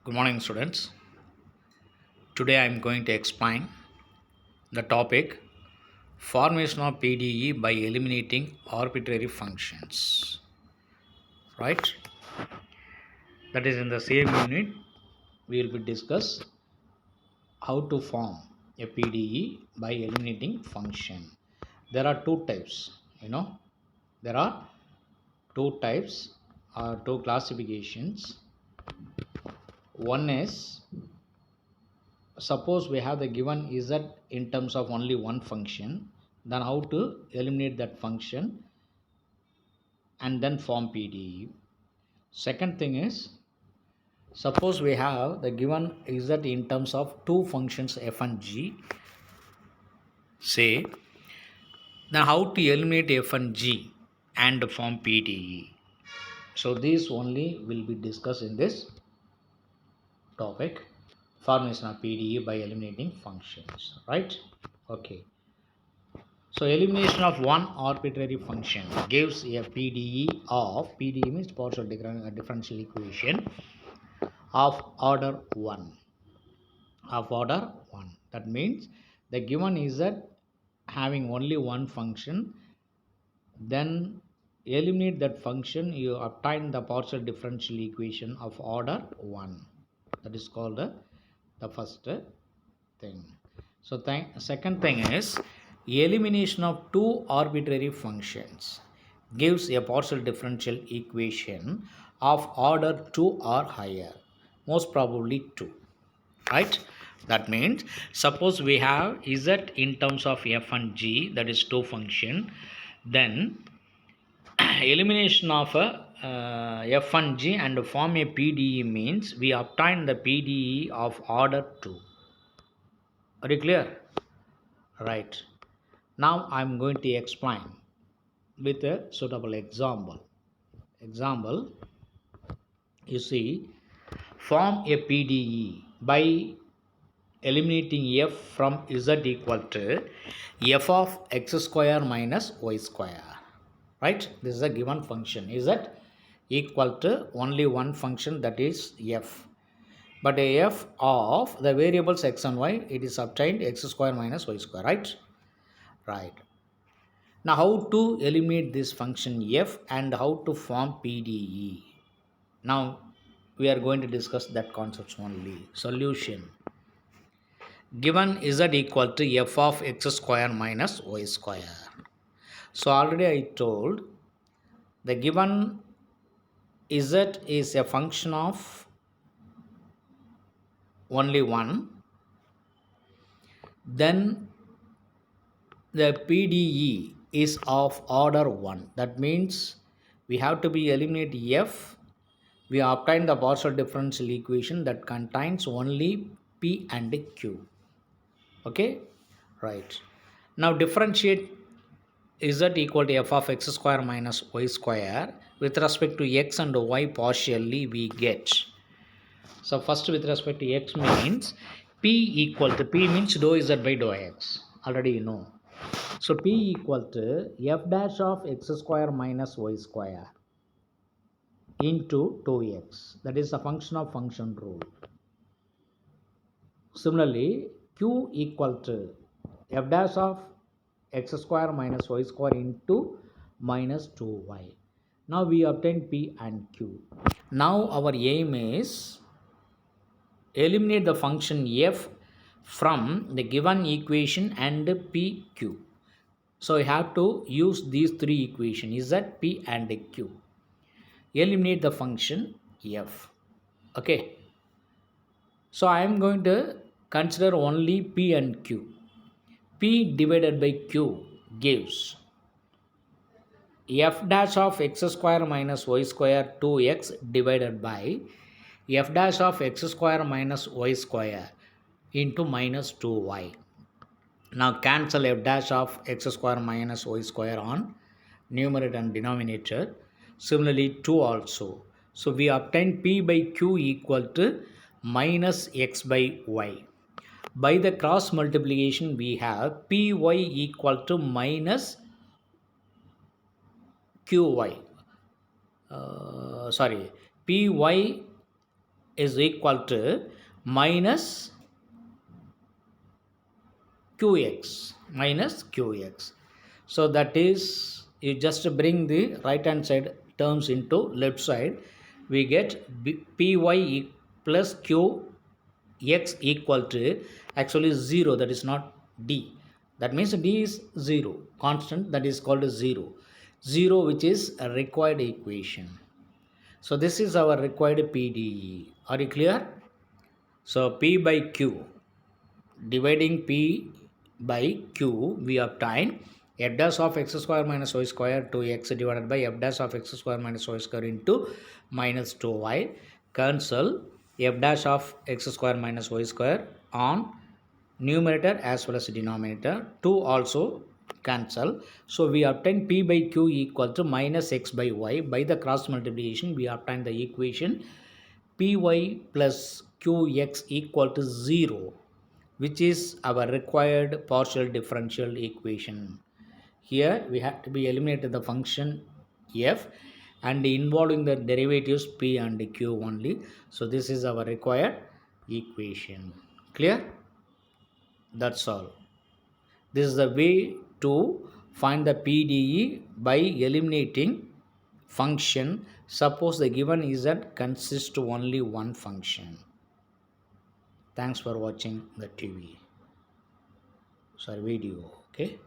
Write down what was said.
Good morning, students. Today I am going to explain the topic formation of PDE by eliminating arbitrary functions. Right? That is in the same unit we will be discuss how to form a PDE by eliminating function. There are two types. There are two types or two classifications. One is, suppose we have the given z in terms of only one function, then how to eliminate that function and then form PDE. Second thing is, suppose we have the given z in terms of two functions f and g, say, then how to eliminate f and g and form PDE. So these only will be discussed in this topic, formation of PDE by eliminating functions, right? Okay. So elimination of one arbitrary function gives a PDE means partial differential equation of order 1. That means the given is that having only one function, then eliminate that function, you obtain the partial differential equation of order 1. That is called the first thing. So second thing is, elimination of two arbitrary functions gives a partial differential equation of order 2 or higher, most probably 2, right? That means suppose we have z in terms of f and g, that is two function, then elimination of f and g and form a PDE means we obtain the PDE of order 2. Are you clear? Right. Now I am going to explain with a suitable example. Example, you see, form a PDE by eliminating f from z equal to f of x square minus y square. Right? This is a given function. Z equal to only one function, that is f. But a f of the variables x and y, it is obtained x square minus y square. Right? Right. Now, how to eliminate this function f and how to form PDE? Now, we are going to discuss that concepts only. Solution. Given z equal to f of x square minus y square. So, already I told the given z is a function of only one, then the PDE is of order 1. That means we have to be eliminate f. We obtain the partial differential equation that contains only p and q. Okay, right. Now differentiate z equal to f of x square minus y square with respect to x and y partially we get. So first with respect to x means p equal to, p means dou z by dou x. Already you know. So p equal to f dash of x square minus y square into 2x. That is a function of function rule. Similarly, q equal to f dash of x square minus y square into minus 2y. Now we obtain p and q. Now our aim is eliminate the function f from the given equation and pq. So we have to use these three equations, is that p and q. Eliminate the function f. Okay. So I am going to consider only p and q. P divided by q gives f dash of x square minus y square 2x divided by f dash of x square minus y square into minus 2y. Now cancel f dash of x square minus y square on numerator and denominator. Similarly 2 also. So we obtain p by q equal to minus x by y. By the cross multiplication we have py equal to minus qy. Py is equal to minus qx. So that is, you just bring the right hand side terms into left side, we get py plus qx equal to actually 0, that is not d. That means d is 0 constant, that is called 0, 0 which is a required equation. So this is our required PDE. Are you clear? So P by Q, dividing P by Q, we obtain f dash of x square minus y square to x divided by f dash of x square minus y square into minus 2y. Cancel f dash of x square minus y square on numerator as well as denominator. 2 also cancel. So we obtain P by Q equal to minus x by y. By the cross multiplication, we obtain the equation Py plus Qx equal to 0, which is our required partial differential equation. Here we have to be eliminated the function f and involving the derivatives p and q only. So this is our required equation. Clear? That's all. This is the way to find the PDE by eliminating function. Suppose the given z consists only one function. Thanks for watching the video. Video. Okay.